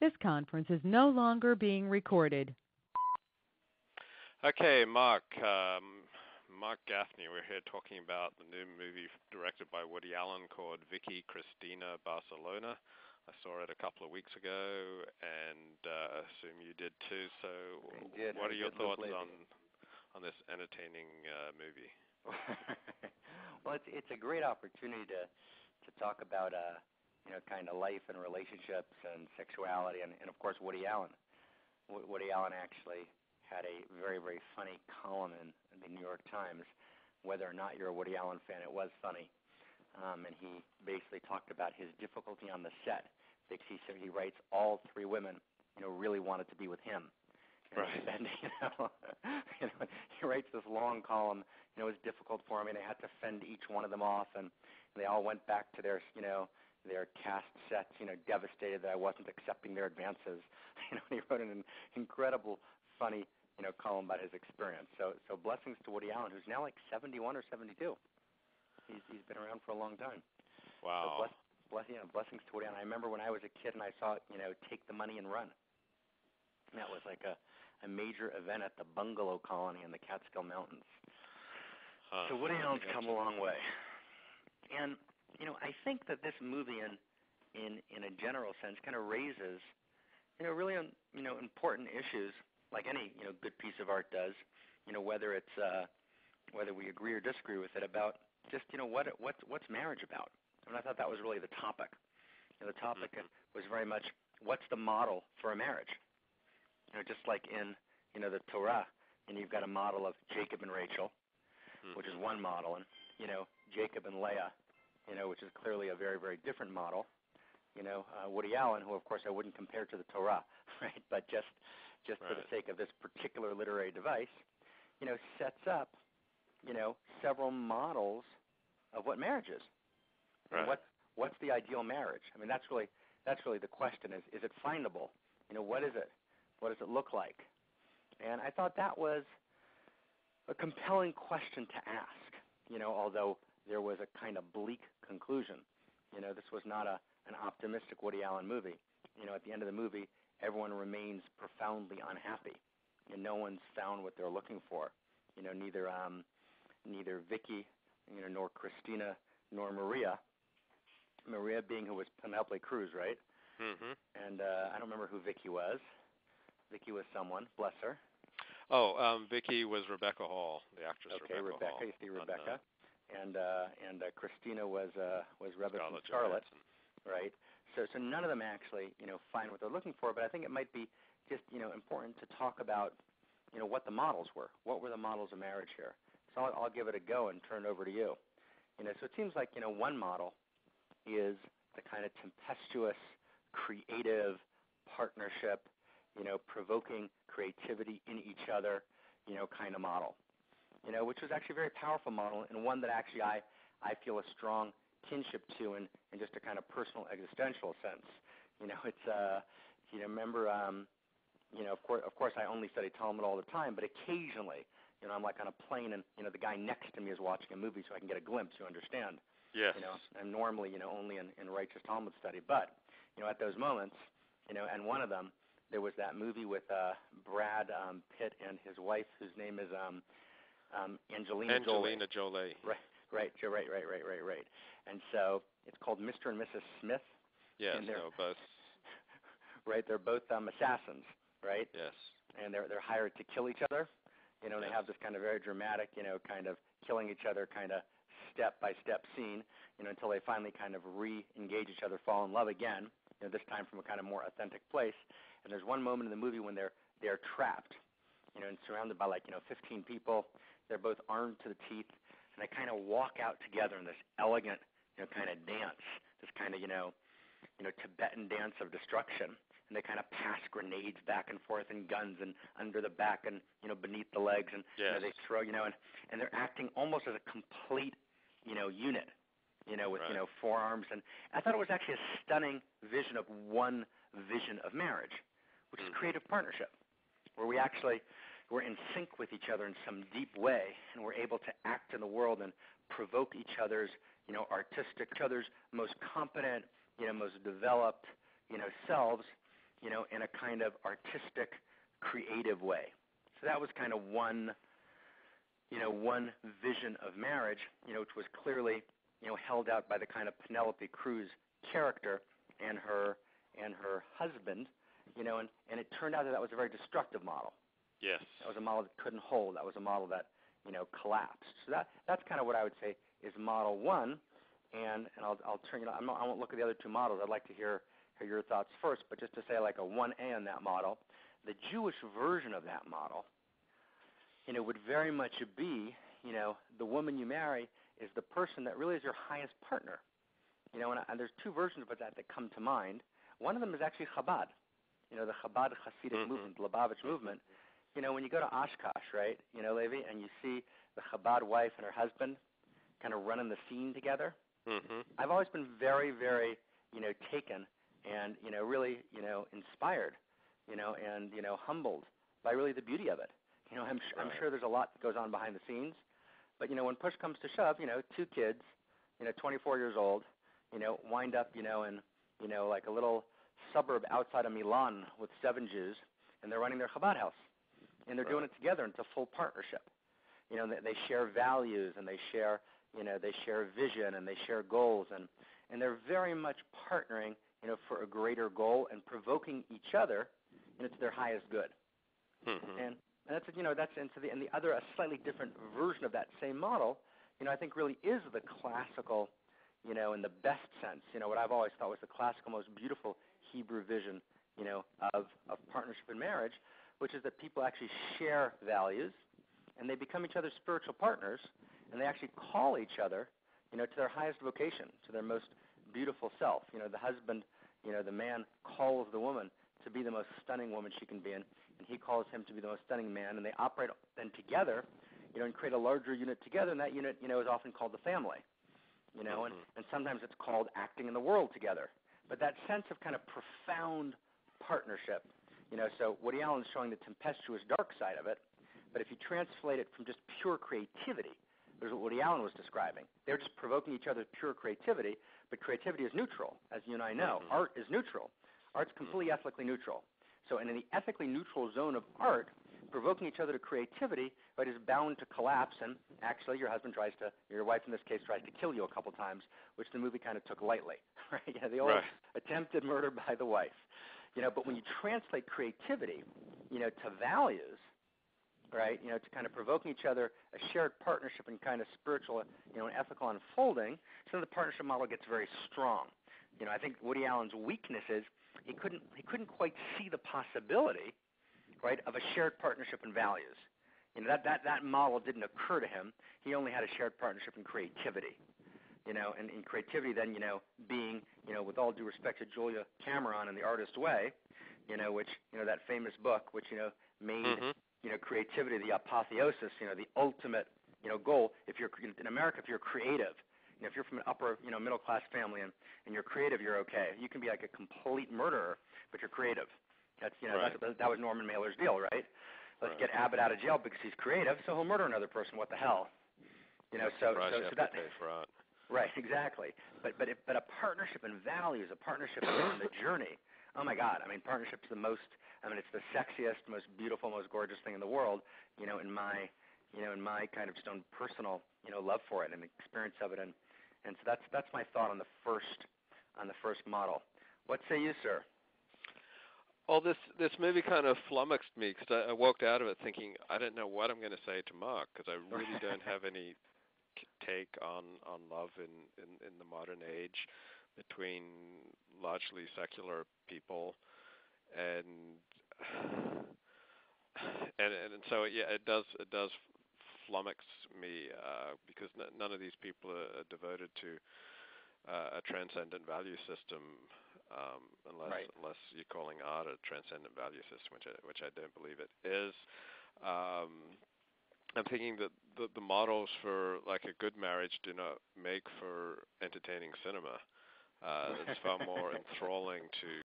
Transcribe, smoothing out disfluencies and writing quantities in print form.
This conference is no longer being recorded. Okay, Marc. Marc Gafni. We're here talking about the new movie directed by Woody Allen called Vicki Cristina Barcelona. I saw it a couple of weeks ago, and assume you did too. So, what are your thoughts on this entertaining movie? Well, it's a great opportunity to talk about kind of life and relationships and sexuality, and of course Woody Allen. Woody Allen actually had a very, very funny column in the New York Times. Whether or not you're a Woody Allen fan, it was funny. And he basically talked about his difficulty on the set. He said he writes all three women, really wanted to be with him. Right. And, he writes this long column. It was difficult for him, and they had to fend each one of them off, and they all went back to their cast sets, devastated that I wasn't accepting their advances. He wrote an incredible, funny, column about his experience. So blessings to Woody Allen, who's now like 71 or 72. He's been around for a long time. Wow. So blessings to Woody Allen. I remember when I was a kid and I saw, Take the Money and Run. And that was like a major event at the Bungalow Colony in the Catskill Mountains. So Woody Allen's come a long way. And, I think that this movie in a general sense kind of raises, really, important issues like any, good piece of art does, whether it's, whether we agree or disagree with it about just, what's marriage about? And I thought that was really the topic. The topic was very much, what's the model for a marriage? Just like in, the Torah, and you've got a model of Jacob and Rachel, which is one model, and, Jacob and Leah, which is clearly a very, very different model. Woody Allen, who of course I wouldn't compare to the Torah, right? But just right. For the sake of this particular literary device, sets up, several models of what marriage is. Right. And what's the ideal marriage? I mean, that's really the question. Is it findable? What is it? What does it look like? And I thought that was a compelling question to ask. Although there was a kind of bleak conclusion. This was not an optimistic Woody Allen movie. At the end of the movie, everyone remains profoundly unhappy, and no one's found what they're looking for. Neither Vicki, nor Christina, nor Maria. Maria being who was Penelope Cruz, right? Mm-hmm. And I don't remember who Vicki was. Vicki was someone, bless her. Oh, Vicki was Rebecca Hall, the actress. Okay, Rebecca. Hall. You see Rebecca. And Christina was Rebecca Scarlett, right? So none of them actually, find what they're looking for. But I think it might be just, important to talk about, what the models were. What were the models of marriage here? So I'll give it a go and turn it over to you. So it seems like, one model is the kind of tempestuous, creative partnership, provoking creativity in each other, kind of model. Which was actually a very powerful model, and one that actually I feel a strong kinship to in just a kind of personal existential sense. It's remember, of course I only study Talmud all the time, but occasionally, I'm like on a plane and the guy next to me is watching a movie, so I can get a glimpse. You understand? Yes. I'm normally only in righteous Talmud study, but at those moments, and one of them, there was that movie with Brad Pitt and his wife, whose name is Angelina Jolie. Right. And so it's called Mr. and Mrs. Smith. Yes, and they're both. Right, they're both assassins, right? Yes. And they're hired to kill each other. Yes. They have this kind of very dramatic, kind of killing each other kind of step-by-step scene, until they finally kind of re-engage each other, fall in love again, this time from a kind of more authentic place. And there's one moment in the movie when they're trapped, and surrounded by 15 people. They're both armed to the teeth, and they kind of walk out together in this elegant, kind of dance, this kind of, Tibetan dance of destruction. And they kind of pass grenades back and forth and guns and under the back and, beneath the legs. And yes. They throw, and they're acting almost as a complete, unit, with, right. Forearms. And I thought it was actually a stunning vision of one vision of marriage, which is creative partnership, where we're in sync with each other in some deep way, and we're able to act in the world and provoke each other's, artistic, each other's most competent, most developed, selves, in a kind of artistic, creative way. So that was kind of one vision of marriage, which was clearly, held out by the kind of Penelope Cruz character and her husband, and it turned out that was a very destructive model. Yes. That was a model that couldn't hold. That was a model that, collapsed. So that's kind of what I would say is model one. And I'll turn, I won't look at the other two models. I'd like to hear your thoughts first, but just to say like a 1A on that model, the Jewish version of that model, would very much be, the woman you marry is the person that really is your highest partner. And there's two versions of that come to mind. One of them is actually Chabad, the Chabad Hasidic movement, the Lubavitch movement. When you go to Oshkosh, right, Levi, and you see the Chabad wife and her husband kind of running the scene together, I've always been very, very, taken and, really, inspired, and, humbled by really the beauty of it. I'm sure there's a lot that goes on behind the scenes, but, when push comes to shove, two kids, 24 years old, wind up, in, like a little suburb outside of Milan with 7 Jews, and they're running their Chabad house. And they're doing it together, and it's a full partnership. They share values, and they share vision, and they share goals, and they're very much partnering, for a greater goal and provoking each other, to their highest good. And that's and the other, a slightly different version of that same model, I think really is the classical, in the best sense, what I've always thought was the classical, most beautiful Hebrew vision, of partnership and marriage, which is that people actually share values, and they become each other's spiritual partners, and they actually call each other, to their highest vocation, to their most beautiful self. The husband, the man calls the woman to be the most stunning woman she can be, and he calls him to be the most stunning man, and they operate then together, and create a larger unit together, and that unit, is often called the family, and sometimes it's called acting in the world together. But that sense of kind of profound partnership, so Woody Allen's showing the tempestuous dark side of it, but if you translate it from just pure creativity, there's what Woody Allen was describing. They're just provoking each other's pure creativity, but creativity is neutral, as you and I know. Art is neutral. Art's completely ethically neutral. So in the ethically neutral zone of art, provoking each other to creativity, right, is bound to collapse, and actually your wife in this case tries to kill you a couple times, which the movie kind of took lightly, right? The old attempted murder by the wife. But when you translate creativity, to values, right, to kind of provoking each other, a shared partnership and kind of spiritual, and ethical unfolding, so the partnership model gets very strong. I think Woody Allen's weakness is he couldn't quite see the possibility, right, of a shared partnership in values. That model didn't occur to him. He only had a shared partnership in creativity. And in creativity then, being, with all due respect to Julia Cameron in The Artist Way, which, that famous book, which, made, creativity the apotheosis, the ultimate, goal. If you're, in America, if you're creative, if you're from an upper, middle class family and you're creative, you're okay. You can be like a complete murderer, but you're creative. That's, that was Norman Mailer's deal, right? Let's get Abbott out of jail because he's creative, so he'll murder another person. What the hell? So that. Right, exactly. But a partnership in values, a partnership in the journey. Oh my God! I mean, partnership's it's the sexiest, most beautiful, most gorgeous thing in the world. In my kind of just own personal, love for it and experience of it, and so that's my thought on the first model. What say you, sir? Well, this movie kind of flummoxed me because I walked out of it thinking I don't know what I'm going to say to Marc because I really don't have any take on love in the modern age between largely secular people and so it does flummox me because none of these people are devoted to a transcendent value system unless you're calling art a transcendent value system, which I don't believe it is. I'm thinking that the models for like a good marriage do not make for entertaining cinema. It's far more enthralling to